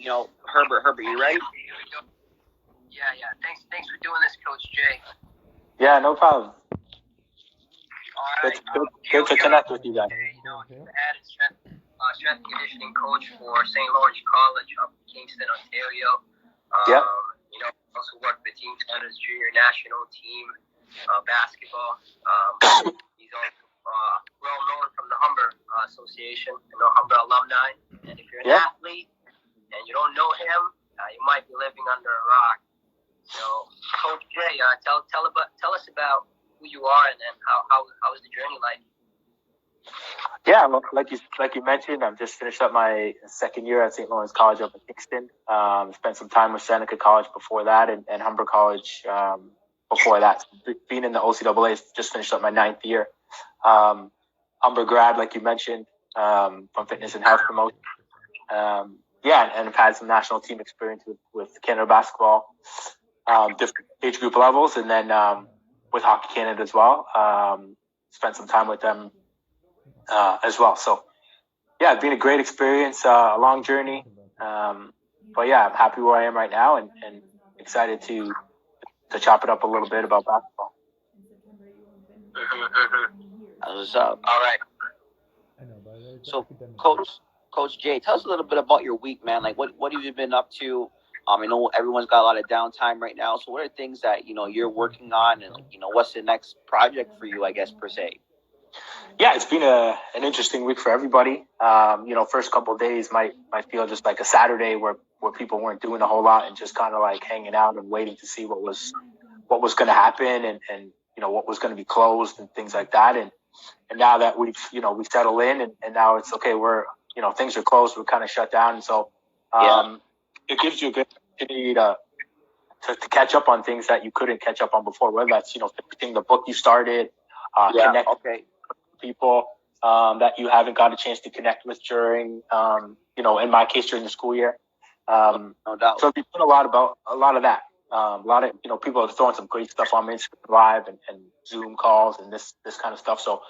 Herbert, you ready? Yeah. Thanks for doing this, Coach Jay. Yeah, no problem. All right. Good to connect with you guys. He's the added strength and conditioning coach for St. Lawrence College up in Kingston, Ontario. Yeah. Also worked with Team Canada's junior national team basketball. He's also well known from the Humber Association, Humber alumni. And if you're an athlete and you don't know him, you might be living under a rock. So, Coach Jay, tell us about who you are and how was the journey like? Yeah, well, like you mentioned, I've just finished up my second year at St. Lawrence College up in Kingston. Spent some time with Seneca College before that, and Humber College before that. Being in the OCAA, just finished up my 9th year. Humber grad, like you mentioned, from fitness and health promotion. And I've had some national team experience with Canada basketball, different age group levels, and then with Hockey Canada as well. Spent some time with them as well. So, yeah, it's been a great experience, a long journey. But yeah, I'm happy where I am right now and excited to chop it up a little bit about basketball. What's up? All right. So, Coach Jay, tell us a little bit about your week, man. Like, what have you been up to? I know everyone's got a lot of downtime right now. So, what are things that you're working on, and what's the next project for you, I guess, per se? Yeah, it's been an interesting week for everybody. First couple of days might feel just like a Saturday where people weren't doing a whole lot and just kind of like hanging out and waiting to see what was going to happen and what was going to be closed and things like that. And now that we've settled in and now it's okay, we're things are closed, we're kind of shut down, and so it gives you a good opportunity to catch up on things that you couldn't catch up on before, whether that's finishing the book you started, connect people that you haven't got a chance to connect with during in my case during the school year. No doubt. So we've done a lot of that. A lot of people are throwing some great stuff on Instagram Live and Zoom calls and this kind of stuff. So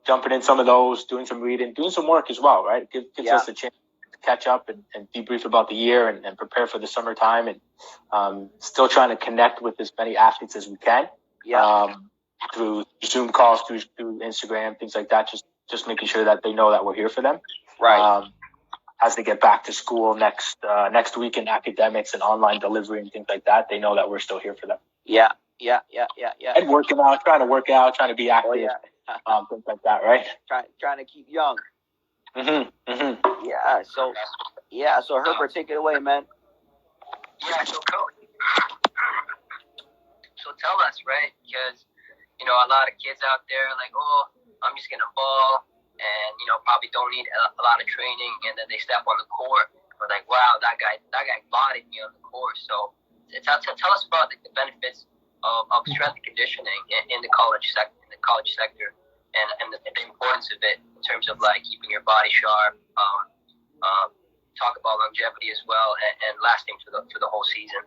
jumping in some of those, doing some reading, doing some work as well, right? It gives us a chance to catch up and debrief about the year and prepare for the summertime and still trying to connect with as many athletes as we can. Through Zoom calls, through Instagram, things like that, just making sure that they know that we're here for them. Right. As they get back to school next week in academics and online delivery and things like that, they know that we're still here for them. Yeah. And working out, trying to be active, things like that, right? Trying to keep young. Yeah. So Herbert, take it away, man. Yeah. So Coach. So tell us, right? Because a lot of kids out there like, oh, I'm just gonna ball, and probably don't need a lot of training, and then they step on the court, or like, wow, that guy bodied me on the court. So tell us about the benefits of strength and conditioning in the college sector, and the importance of it in terms of like keeping your body sharp. Talk about longevity as well, and lasting for the whole season.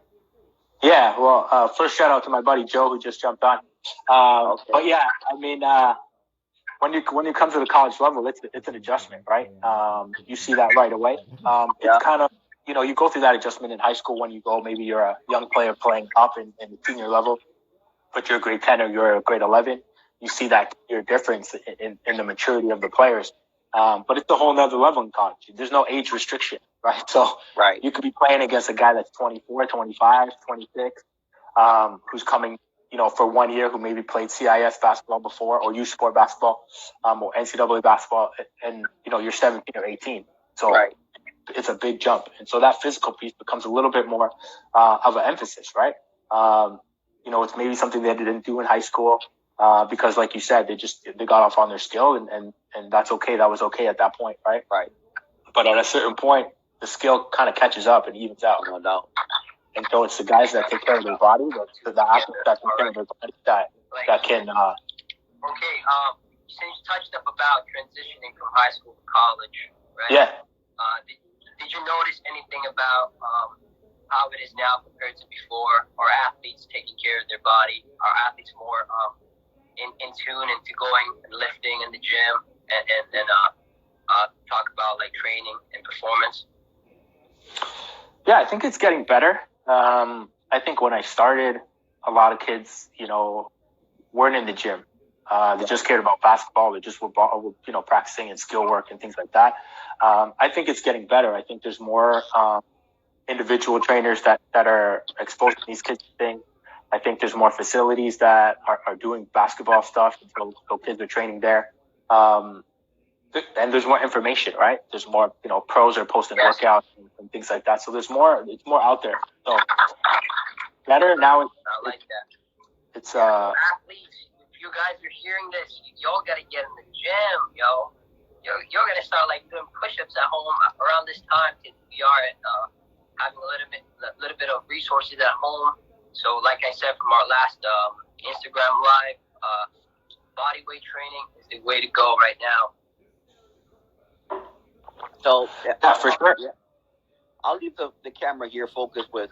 Yeah, well, first shout out to my buddy Joe who just jumped on. But yeah, I mean, when you come to the college level, it's an adjustment, right? You see that right away. It's kind of you go through that adjustment in high school when you go. Maybe you're a young player playing up in the senior level, but you're a grade 10 or you're a grade 11. You see that your difference in the maturity of the players. But it's a whole nother level in college. There's no age restriction, right? So you could be playing against a guy that's 24, 25, 26, who's coming, for 1 year, who maybe played CIS basketball before or youth sport basketball, or NCAA basketball, and, you're 17 or 18. So it's a big jump. And so that physical piece becomes a little bit more of an emphasis, right? It's maybe something they didn't do in high school. Because like you said, they got off on their skill and that's okay. That was okay at that point, right? Right. But at a certain point, the skill kind of catches up and evens out. No doubt. And so it's the guys that take care of their body, the athletes that take care of their body that can. Okay. Since you touched up about transitioning from high school to college, right? Yeah. Did you notice anything about how it is now compared to before? Are athletes taking care of their body? Are athletes more in tune into going and lifting in the gym and then talk about like training and performance? Yeah, I think it's getting better. I think when I started, a lot of kids, weren't in the gym. They just cared about basketball. They just were, practicing and skill work and things like that. I think it's getting better. I think there's more individual trainers that are exposing these kids to things. I think there's more facilities that are doing basketball stuff, so kids are training there. And there's more information, right? There's more, pros are posting workouts and things like that. So it's more out there. So better now. I like that. It's athletes, if you guys are hearing this, y'all gotta get in the gym, yo. You're gonna start doing push-ups at home around this time, because we are having a little bit of resources at home. So like I said from our last Instagram live, body weight training is the way to go right now. So yeah, for sure. Yeah. I'll leave the camera here focused with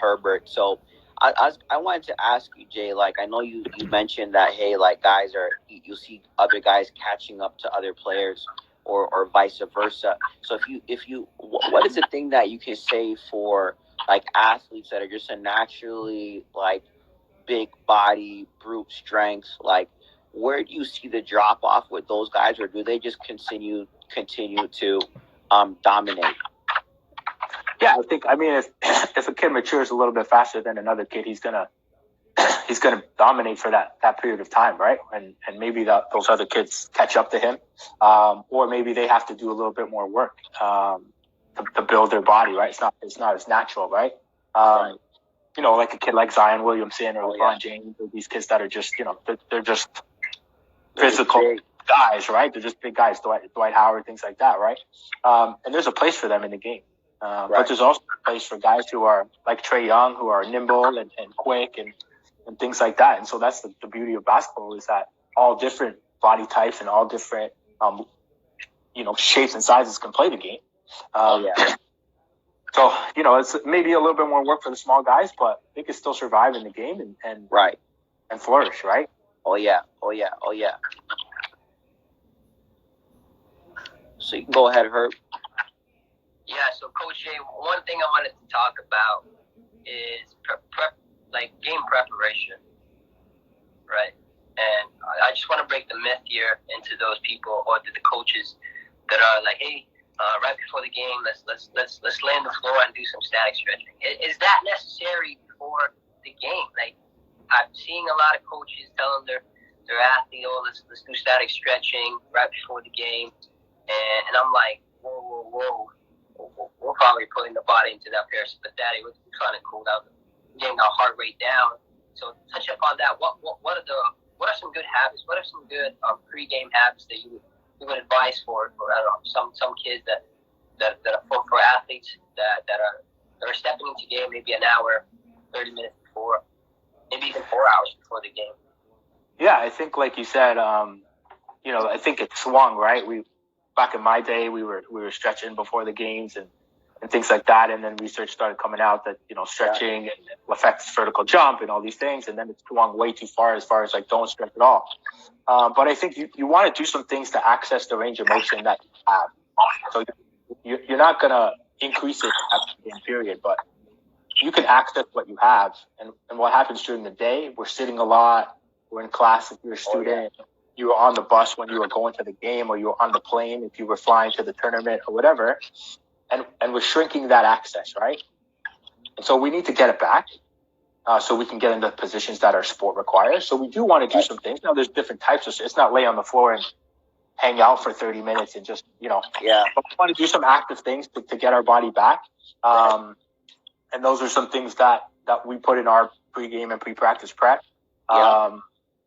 Herbert. So I wanted to ask you, Jay, I know you mentioned that, hey, guys you see other guys catching up to other players or vice versa. So what is the thing that you can say for athletes that are just a naturally big body, brute strength, where do you see the drop off with those guys, or do they just continue to dominate? Yeah, I mean, if a kid matures a little bit faster than another kid, he's gonna dominate for that period of time, right? And maybe those other kids catch up to him, or maybe they have to do a little bit more work to build their body, right? It's not as natural, right? Right. Like a kid like Zion Williamson or LeBron James, or these kids that are just, they're just physical guys, right? They're just big guys, Dwight Howard, things like that, right? And there's a place for them in the game. But there's also a place for guys who are like Trae Young, who are nimble and quick and things like that. And so that's the beauty of basketball, is that all different body types and all different, shapes and sizes can play the game. So, it's maybe a little bit more work for the small guys, but they can still survive in the game and flourish, right? Oh yeah. So you can go ahead, Herb. Yeah, so Coach Jay, one thing I wanted to talk about is game preparation, right? And I just want to break the myth here into those people or to the coaches that are hey, right before the game, let's lay on the floor and do some static stretching. Is that necessary before the game? I'm seeing a lot of coaches telling their athlete, let's do static stretching right before the game, and I'm like, whoa. We're probably putting the body into that parasympathetic. We're trying to cool down, getting our heart rate down. So touch up on that. What are some good habits? What are some good pre-game habits that you would advise for I don't know, some kids that are for athletes that are stepping into game maybe an hour, 30 minutes before, maybe even 4 hours before the game? Yeah, I think like you said, I think it swung, right? Back in my day, we were stretching before the games and things like that. And then research started coming out that, stretching affects vertical jump and all these things. And then it's swung way too far as don't stretch at all. But I think you want to do some things to access the range of motion that you have. So you're not going to increase it at the game period, but you can access what you have. And what happens during the day, we're sitting a lot. We're in class if you're a student. You were on the bus when you were going to the game, or you were on the plane if you were flying to the tournament or whatever. And we're shrinking that access, right? And so we need to get it back so we can get into positions that our sport requires. So we do want to do some things. Now, there's different types of shit. It's not lay on the floor and hang out for 30 minutes and just, But we want to do some active things to get our body back. And those are some things that we put in our pregame and pre-practice prep.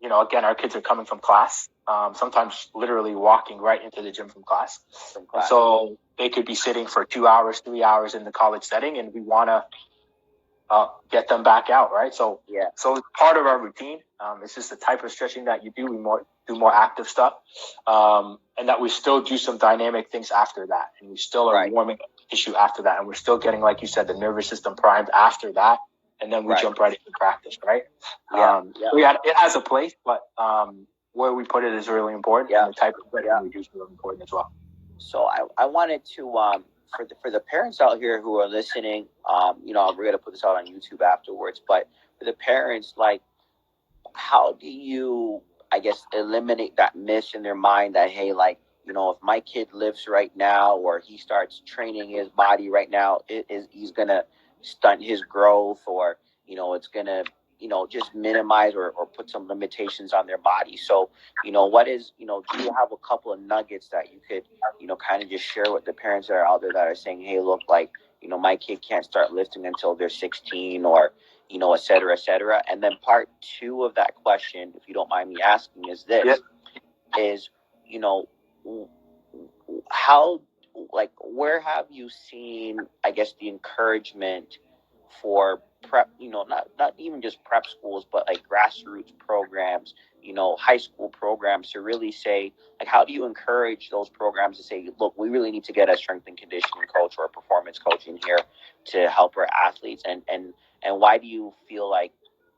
Again, our kids are coming from class, sometimes literally walking right into the gym from class. And so they could be sitting for 2 hours, 3 hours in the college setting, and we want to get them back out, right? So it's part of our routine. It's just the type of stretching that you do. We do more active stuff, and that we still do some dynamic things after that. And we still are warming up the tissue after that. And we're still getting, like you said, the nervous system primed after that. And then we jump right into practice, right? It has a place, but where we put it is really important. And the type of training we do is really important as well. So I wanted for the parents out here who are listening, we're gonna put this out on YouTube afterwards. But for the parents, like, how do you, I guess, eliminate that myth in their mind that, hey, like, if my kid lifts right now or he starts training his body right now, he's gonna stunt his growth, or it's gonna just minimize or put some limitations on their body. So what is do you have a couple of nuggets that you could kind of just share with the parents that are out there that are saying, hey, look, like, my kid can't start lifting until they're 16, or et cetera, et cetera. And then part two of that question, if you don't mind me asking, is this: Yep. is how, like, where have you seen, I guess, the encouragement for prep, not even just prep schools, but like grassroots programs, high school programs, to really say, like, how do you encourage those programs to say, look, we really need to get a strength and conditioning coach or a performance coach in here to help our athletes? And why do you feel like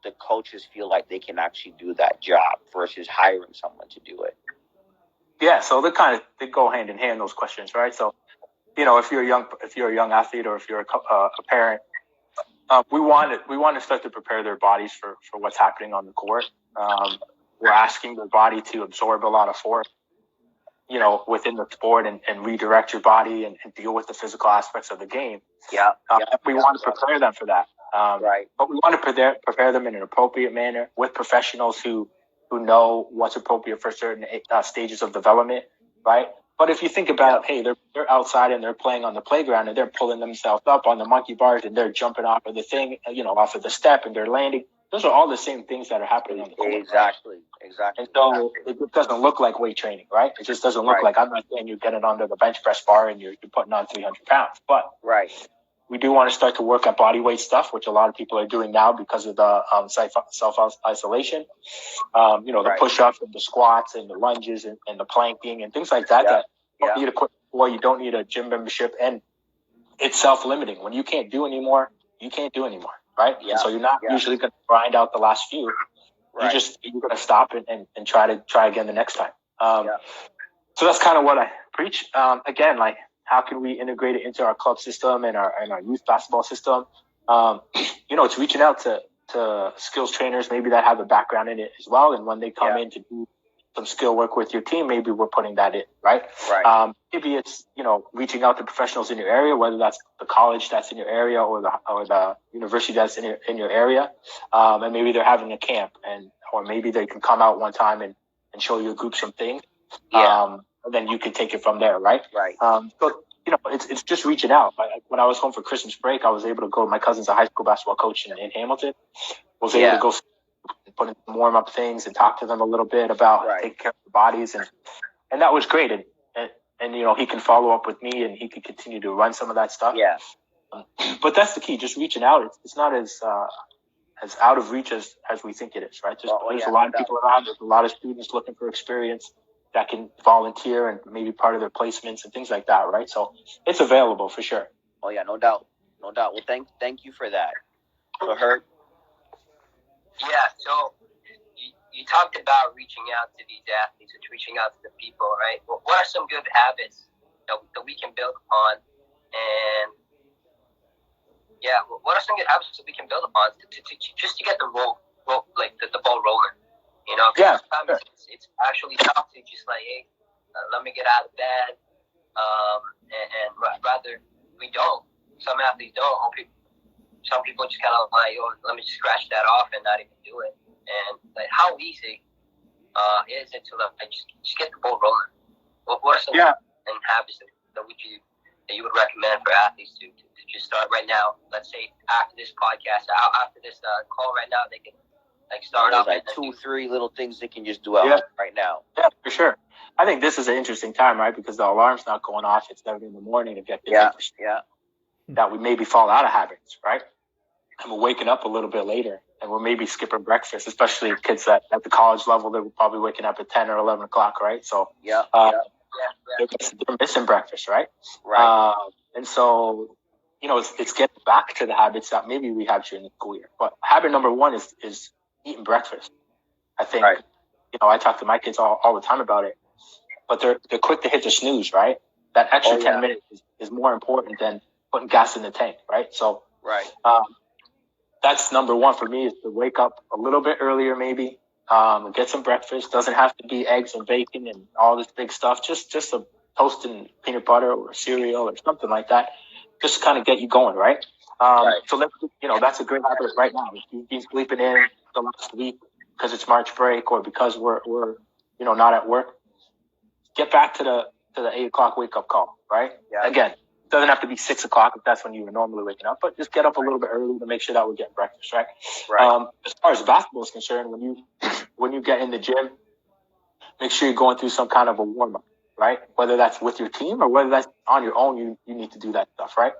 the coaches feel like they can actually do that job versus hiring someone to do it? Yeah, so they go hand in hand, those questions, right? So, if you're a young athlete, or if you're a parent, we want to start to prepare their bodies for what's happening on the court. We're asking their body to absorb a lot of force, within the sport, and redirect your body and deal with the physical aspects of the game. We want to prepare them for that. Right. But we want to prepare them in an appropriate manner with professionals who know what's appropriate for certain stages of development, right? But if you think about, hey, they're outside and they're playing on the playground and they're pulling themselves up on the monkey bars and they're jumping off of the thing, off of the step, and they're landing. Those are all the same things that are happening on the court. Exactly. And so it doesn't look like weight training, right? It just doesn't look like, I'm not saying you're getting onto the bench press bar and you're putting on 300 pounds. But we do want to start to work at body weight stuff, which a lot of people are doing now because of the self-isolation. The push-ups and the squats and the lunges and the planking and things like that. That you don't need equipment for, you don't need a gym membership, and it's self-limiting. When you can't do anymore, you can't do anymore, right? And so you're not usually going to grind out the last few. You're going to stop and try again the next time. So that's kind of what I preach. Again, like, how can we integrate it into our club system and our youth basketball system? It's reaching out to skills trainers, maybe that have a background in it as well. And when they come in to do some skill work with your team, maybe we're putting that in, right? Maybe it's, reaching out to professionals in your area, whether that's the college that's in your area or the university that's in your area. And maybe they're having a camp, or maybe they can come out one time and show your group some things. And then you can take it from there, right? But it's just reaching out. When I was home for Christmas break, I was able to go. My cousin's a high school basketball coach in Hamilton. Was able to go put in some warm up things and talk to them a little bit about taking care of their bodies, and that was great. And he can follow up with me, and he can continue to run some of that stuff. But that's the key, just reaching out. It's not as out of reach as we think it is, right? There's a lot of people around. There's a lot of students looking for experience that can volunteer and maybe part of their placements and things like that, right? So it's available for sure. Oh yeah, no doubt. Well, thank you for that. So Herb. Yeah, so you talked about reaching out to these athletes, and reaching out to the people, right? Well, what are some good habits that we can build upon? And what are some good habits that we can build upon to just to get the ball rolling? Sometimes it's actually tough to just like, hey, let me get out of bed, and rather we don't. Some athletes don't. Some people just kind of like, let me just scratch that off and not even do it. And like, how easy is it to just get the ball rolling? What are some habits that you would recommend for athletes to just start right now? Let's say after this podcast, after this call right now, they can start off like 2-3 little things they can just do at home right now. Yeah, for sure. I think this is an interesting time, right? Because the alarm's not going off. It's 7 a.m. to get this. That we maybe fall out of habits, right? And we're waking up a little bit later, and we're maybe skipping breakfast, especially kids at the college level. They're probably waking up at 10 or 11 o'clock, right? So they're missing breakfast, right? And so, it's getting back to the habits that maybe we have during the school year. But habit number one is eating breakfast. I think, I talk to my kids all the time about it, but they're quick to hit the snooze, right? That extra 10 minutes is more important than putting gas in the tank, right? So, that's number one for me, is to wake up a little bit earlier, maybe, get some breakfast. Doesn't have to be eggs and bacon and all this big stuff. Just a toast and peanut butter or cereal or something like that. Just kind of get you going, right? So that's a great habit right now. If you've been sleeping in the last week because it's March break or because we're not at work, get back to the 8 o'clock wake up call, right? Yeah. Again, it doesn't have to be 6 o'clock if that's when you were normally waking up, but just get up a little bit early to make sure that we're getting breakfast, right? As far as basketball is concerned, when you get in the gym, make sure you're going through some kind of a warm up, right? Whether that's with your team or whether that's on your own, you need to do that stuff, right?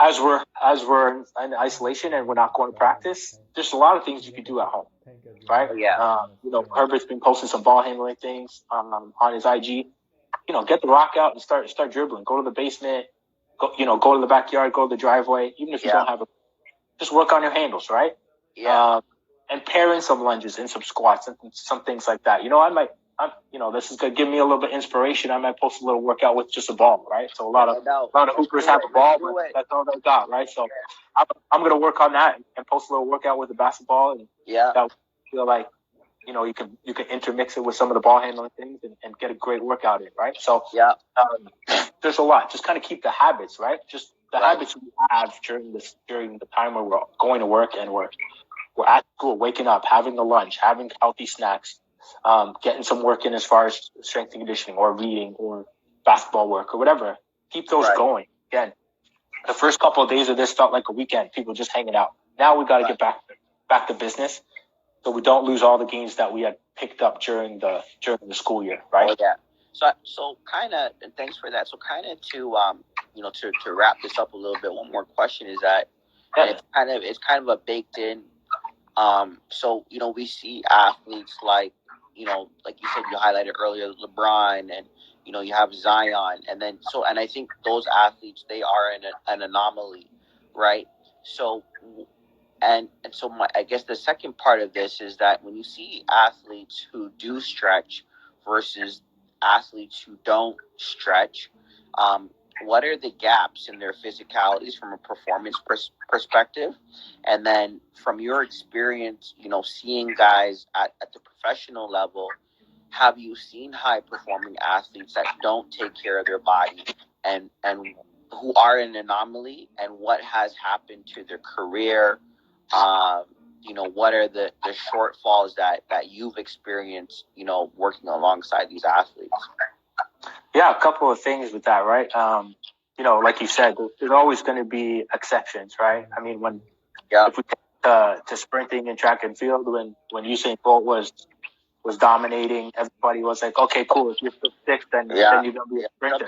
As we're in isolation and we're not going to practice, there's a lot of things you can do at home, right? Yeah. Herbert's been posting some ball handling things on his IG. Get the rock out and start dribbling. Go to the basement. Go to the backyard. Go to the driveway. Even if you don't have just work on your handles, right? Yeah. And pair in some lunges and some squats and some things like that. This is gonna give me a little bit of inspiration. I might post a little workout with just a ball, right? So a lot of hoopers have a ball, but that's all they got, right? So I'm gonna work on that and post a little workout with the basketball, and that feel like you can intermix it with some of the ball handling things and get a great workout in, right? So there's a lot. Just kind of keep the habits, right? Just the habits we have during the time where we're going to work and we're at school, waking up, having the lunch, having healthy snacks. Getting some work in as far as strength and conditioning or reading or basketball work or whatever. Keep those going. Again, the first couple of days of this felt like a weekend, people just hanging out. Now we got to get back to business so we don't lose all the games that we had picked up during the school year, right? Oh, yeah. So kind of, and thanks for that. So kind of to wrap this up a little bit, one more question is that it's kind of a baked in. So we see athletes like like you said, you highlighted earlier, LeBron, and you have Zion, and I think those athletes, they are an anomaly, right? So I guess the second part of this is that when you see athletes who do stretch versus athletes who don't stretch, what are the gaps in their physicalities from a performance perspective? And then from your experience, seeing guys at the professional level, have you seen high performing athletes that don't take care of their body and who are an anomaly, and what has happened to their career? What are the shortfalls that you've experienced, working alongside these athletes? Yeah, a couple of things with that, right? Like you said, there's always going to be exceptions, right? I mean, if we take to sprinting and track and field, when Usain Bolt was dominating, everybody was like, okay, cool. If you're 6'6", then you're going to be a sprinter.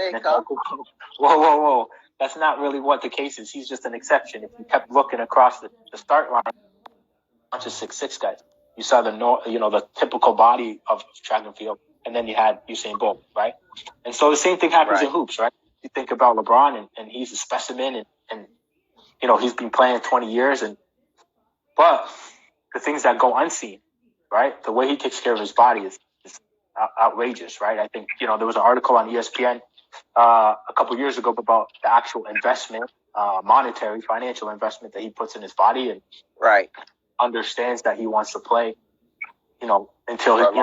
Whoa. That's not really what the case is. He's just an exception. If you kept looking across the start line, a bunch of 6'6" guys, you saw the typical body of track and field. And then you had Usain Bolt, right? And so the same thing happens in hoops, right? You think about LeBron, and he's a specimen, and he's been playing 20 years, but the things that go unseen, right? The way he takes care of his body is outrageous, right? I think there was an article on ESPN a couple years ago about the actual investment, monetary, financial investment that he puts in his body, and understands that he wants to play, until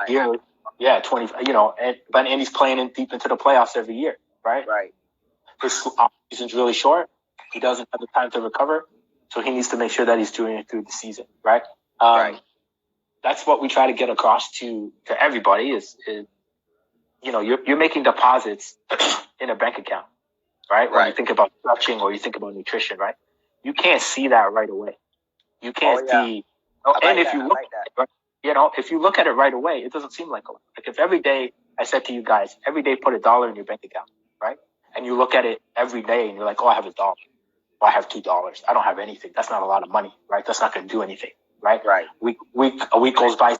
years. Yeah, 20. And he's playing deep into the playoffs every year, right? Right. His season's really short. He doesn't have the time to recover, so he needs to make sure that he's doing it through the season, right? That's what we try to get across to everybody is you're making deposits in a bank account, right? When you think about stretching or you think about nutrition, right? You can't see that right away. You can't see. And if you look at it, if you look at it right away, it doesn't seem like a lot. Like if every day I said to you guys, every day put $1 in your bank account, right? And you look at it every day and you're like, oh, I have $1. Well, I have $2. I don't have anything. That's not a lot of money, right? That's not going to do anything, right? Right. A week goes by, $7.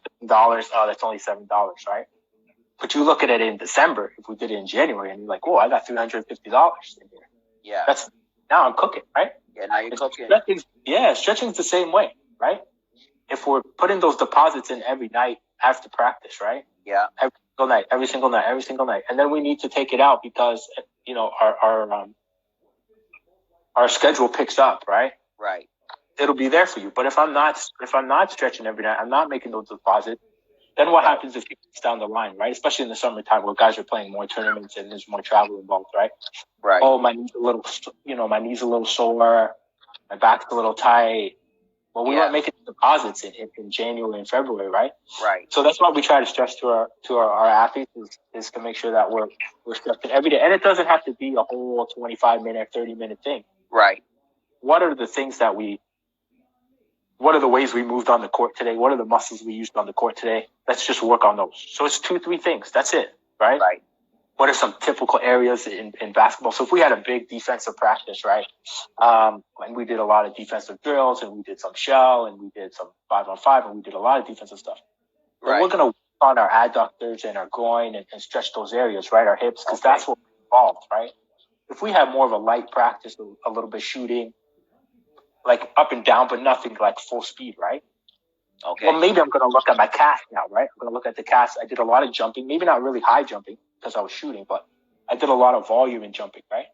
Oh, that's only $7, right? But you look at it in December, if we did it in January, and you're like, oh, I got $350 in here. Yeah. Now I'm cooking, right? Yeah, now you're cooking. Stretching's the same way, right? If we're putting those deposits in every night after practice, right? Yeah. every single night. And then we need to take it out because, you know, our schedule picks up, right? Right. It'll be there for you. But if I'm not stretching every night, I'm not making those deposits, then what happens if it's down the line, right? Especially in the summertime where guys are playing more tournaments and there's more travel involved, right? Right. Oh, my knee's a little sore, my back's a little tight. Well, we weren't making deposits in January and February, right? Right. So that's why we try to stress to our athletes is to make sure that we're stretching every day. And it doesn't have to be a whole 25-minute, 30-minute thing. Right. What are the ways we moved on the court today? What are the muscles we used on the court today? Let's just work on those. So it's 2-3 things. That's it, right? Right. What are some typical areas in basketball? So if we had a big defensive practice, right? And we did a lot of defensive drills and we did some shell and we did some 5-on-5 and we did a lot of defensive stuff. Right. We're going to work on our adductors and our groin and stretch those areas, right? Our hips, because that's what involved, right? If we have more of a light practice, a little bit shooting, like up and down, but nothing like full speed, right? Okay. Well, maybe I'm going to look at my cast now, right? I'm going to look at the cast. I did a lot of jumping, maybe not really high jumping because I was shooting, but I did a lot of volume in jumping, right?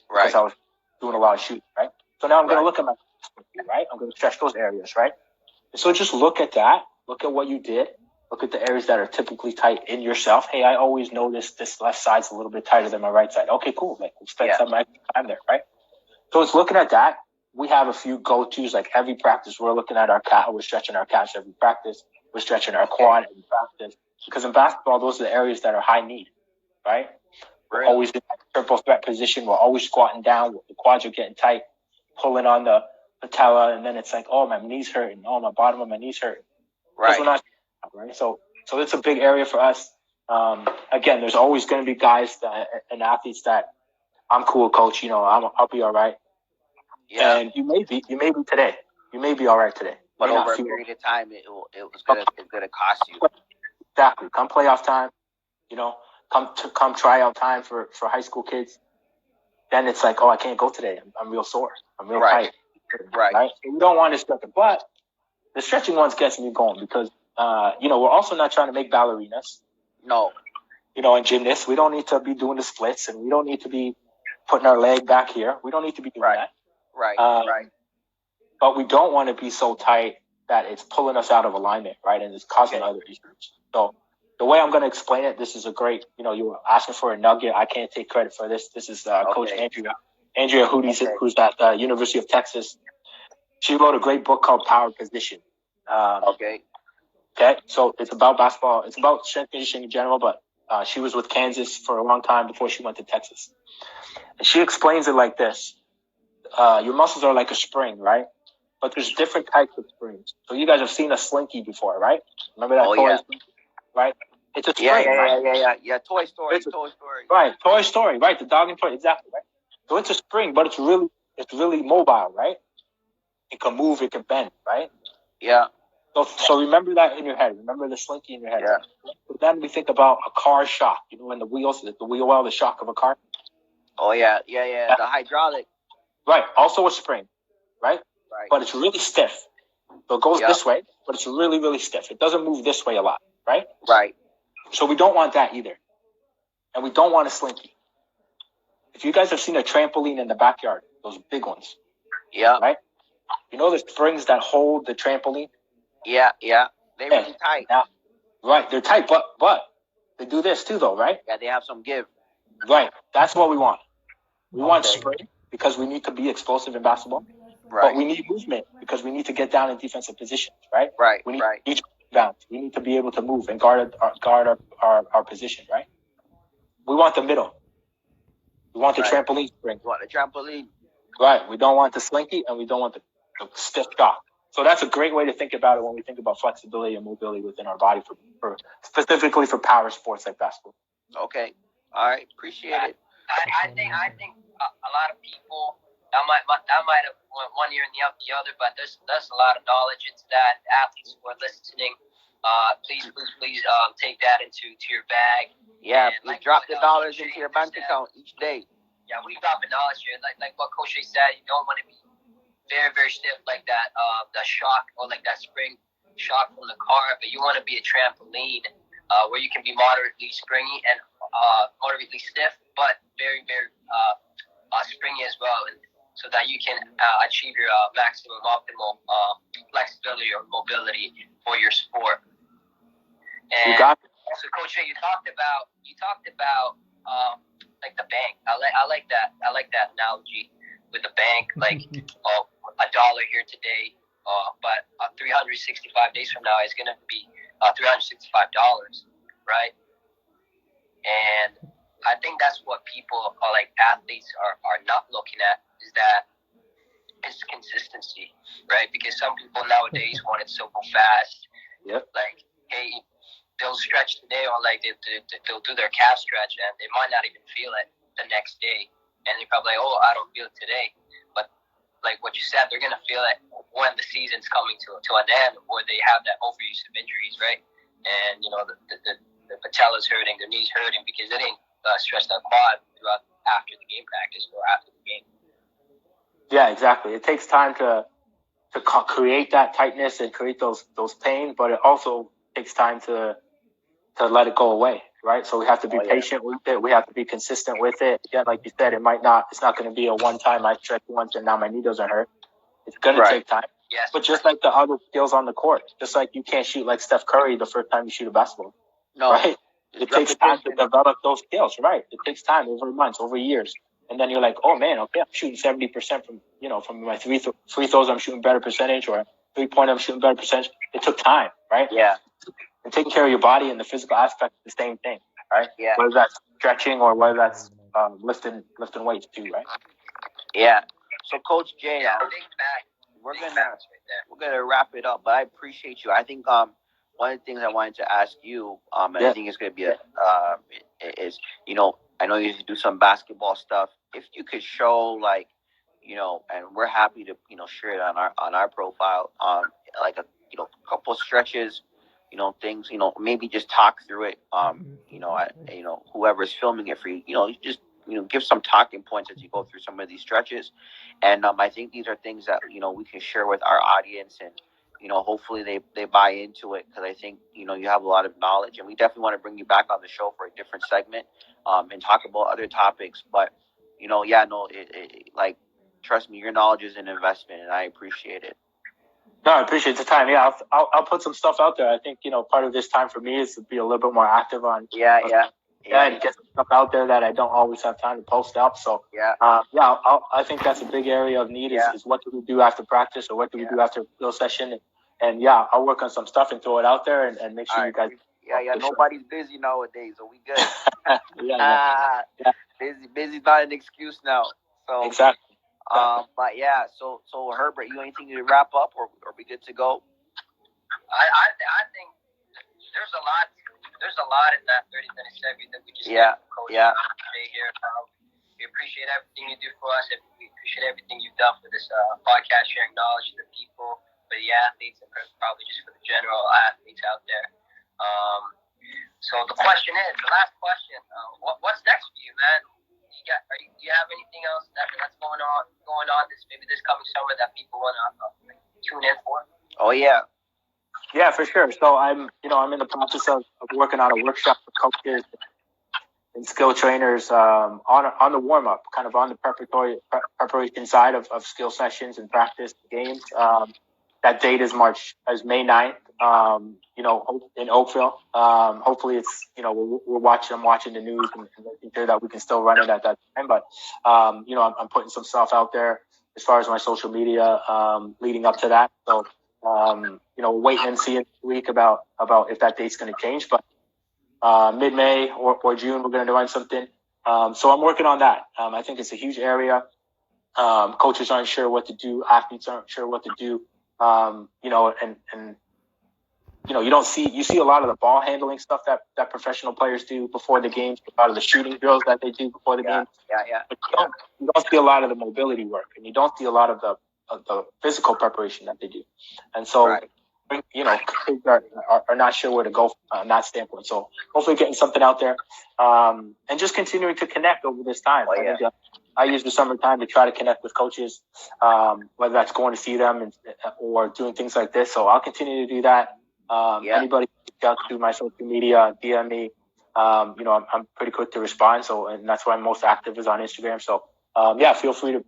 Right. Because I was doing a lot of shooting, right? So now I'm going to look at my, right? I'm going to stretch those areas, right? And so just look at that. Look at what you did. Look at the areas that are typically tight in yourself. Hey, I always notice this left side's a little bit tighter than my right side. Okay, cool. Like we'll spend some time there, right? So it's looking at that. We have a few go-tos, like every practice, we're looking at our calf, we're stretching our calves every practice, we're stretching our quad every practice. Because in basketball, those are the areas that are high need, right? We're always in that triple threat position. We're always squatting down. The quads are getting tight, pulling on the patella, and then it's like, oh, my knee's hurting. Oh, my bottom of my knee's hurting. Right. We're not, right? So it's a big area for us. Again, there's always going to be guys and athletes that I'm cool, coach. You know, I'll be all right. Yeah. And you may be today. You may be all right today. But over a period of time, it's gonna cost you. Exactly. Come playoff time, you know, come tryout time for high school kids. Then it's like, oh, I can't go today. I'm real sore. I'm real tight. Right. So we don't want to stretch it, but the stretching ones gets me going because you know, we're also not trying to make ballerinas. No. You know, and gymnasts, we don't need to be doing the splits, and we don't need to be putting our leg back here. We don't need to be doing that. Right. But we don't want to be so tight that it's pulling us out of alignment, right? And it's causing other issues. So the way I'm going to explain it, this is a great, you know, you were asking for a nugget. I can't take credit for this. This is Coach Andrea who's at the University of Texas. She wrote a great book called Power Position. Okay. So it's about basketball. It's about strength conditioning in general, but she was with Kansas for a long time before she went to Texas. And she explains it like this. Your muscles are like a spring, right? But there's different types of springs. So you guys have seen a slinky before, right? Remember that toy? Right? It's a spring, right? Yeah. Toy Story. Right, Toy Story, right? The dog and toy, exactly, right? So it's a spring, but it's really mobile, right? It can move, it can bend, right? Yeah. So remember that in your head. Remember the slinky in your head. Yeah. But then we think about a car shock. You know, when the wheel well, the shock of a car. Oh yeah. The hydraulic. Right. Also a spring, right? Right. But it's really stiff. So it goes this way, but it's really, really stiff. It doesn't move this way a lot, right? Right. So we don't want that either. And we don't want a slinky. If you guys have seen a trampoline in the backyard, those big ones. Yeah. Right? You know the springs that hold the trampoline? Yeah. They're really tight. Now, right. They're tight, but they do this too though, right? Yeah, they have some give. Right. That's what we want. We want spring because we need to be explosive in basketball. Right. But we need movement because we need to get down in defensive positions, right? Right. We need each bounce. We need to be able to move and guard our position, right? We want the middle. We want the trampoline spring. We want the trampoline. Right. We don't want the slinky and we don't want the stiff shock. So that's a great way to think about it when we think about flexibility and mobility within our body for specifically for power sports like basketball. Okay. All right. Appreciate it. I think a lot of people that might have went one ear and the other, but there's a lot of knowledge into that. Athletes who are listening, please take that into your bag. Yeah, and drop the dollars into your bank account each day. Yeah, we drop the knowledge here. Like what Coach Jay said, you don't want to be very, very stiff like that. The shock or like that spring shock from the car, but you want to be a trampoline. where you can be moderately springy and moderately stiff, but very, very springy as well, and so that you can achieve your maximum optimal flexibility or mobility for your sport. And so, Coach Jay, you talked about like the bank. I like that analogy with the bank. Like $1 here today, but 365 days from now is going to be $365, right? And I think that's what people are like athletes are not looking at, is that it's consistency, right? Because some people nowadays want it so fast. Yep. Like, hey, they'll stretch today, or like they'll do their calf stretch, and they might not even feel it the next day. And they're probably like, oh, I don't feel it today. But like what you said, they're going to feel it when the season's coming to an end, or they have that overuse of injuries, right? And, you know, the patella's hurting, their knees hurting because they didn't stretch that quad throughout after the game practice or after the game. Yeah, exactly. It takes time to create that tightness and create those pains, but it also takes time to let it go away, right? So we have to be patient with it. We have to be consistent with it. Again, like you said, it's not going to be a one-time I stretch once and now my knee doesn't hurt. It's going to take time. Yes. But just like the other skills on the court, just like you can't shoot like Steph Curry the first time you shoot a basketball, right? It takes time to develop those skills, right? It takes time, over months, over years. And then you're like, oh man, okay, I'm shooting 70% from my free throws, I'm shooting better percentage, or 3-point, I'm shooting better percentage. It took time, right? Yeah. And taking care of your body and the physical aspect is the same thing, right? Yeah. Whether that's stretching or whether that's lifting weights too, right? Yeah. So, Coach Jay, we're Big gonna wrap it up, but I appreciate you. I think one of the things I wanted to ask you, and I think it's gonna be is, you know, I know you do some basketball stuff. If you could show, like, you know, and we're happy to, you know, share it on our profile, like a, you know, couple stretches, you know, things, you know, maybe just talk through it, you know, whoever's filming it for you, you know, just, you know, give some talking points as you go through some of these stretches. And I think these are things that, you know, we can share with our audience, and, you know, hopefully they buy into it, because I think, you know, you have a lot of knowledge, and we definitely want to bring you back on the show for a different segment, and talk about other topics. But, you know, like, trust me, your knowledge is an investment, and I appreciate it. No, I appreciate the time. Yeah, I'll put some stuff out there. I think, you know, part of this time for me is to be a little bit more active on and get some stuff out there that I don't always have time to post up. So I think that's a big area of need is what do we do after practice, or what do we do after fill session, and I'll work on some stuff and throw it out there and make sure you guys. Nobody's busy nowadays, so we good. Busy's not an excuse now. So exactly. But yeah, so Herbert, you anything to wrap up, or we good to go? I think there's a lot in that 30-minute segment that we just did, Coach Jay here. We appreciate everything you do for us, and we appreciate everything you've done for this podcast, sharing knowledge to the people, for the athletes, and probably just for the general athletes out there. So the last question, what's next for you, man? Do you have anything else that's going on this coming summer that people want to tune in for? Oh yeah. Yeah, for sure. So I'm in the process of working on a workshop for coaches and skill trainers on the warm up, kind of on the preparation side of skill sessions and practice games. That date is May 9th. In Oakville. Hopefully it's, we're watching the news and making sure that we can still run it at that time. But, I'm putting some stuff out there as far as my social media, leading up to that. So, waiting and seeing this week about if that date's going to change, but, mid-May or June, we're going to run something. So I'm working on that. I think it's a huge area. Coaches aren't sure what to do. Athletes aren't sure what to do. You see a lot of the ball handling stuff that professional players do before the games, a lot of the shooting drills that they do before the games. But you don't see a lot of the mobility work, and you don't see a lot of the physical preparation that they do. And so, kids are not sure where to go on that standpoint. So hopefully getting something out there, and just continuing to connect over this time. I use the summertime to try to connect with coaches, whether that's going to see them or doing things like this. So I'll continue to do that. Anybody out to my social media, DM me. I'm pretty quick to respond. So, and that's why I'm most active is on Instagram. So, feel free to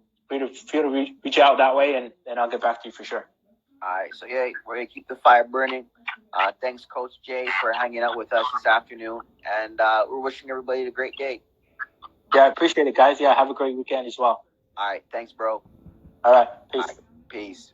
reach out that way, and I'll get back to you for sure. All right. So yeah, we're gonna keep the fire burning. Thanks, Coach Jay, for hanging out with us this afternoon, and we're wishing everybody a great day. Yeah, I appreciate it, guys. Yeah, have a great weekend as well. All right. Thanks, bro. All right. Peace. All right, peace.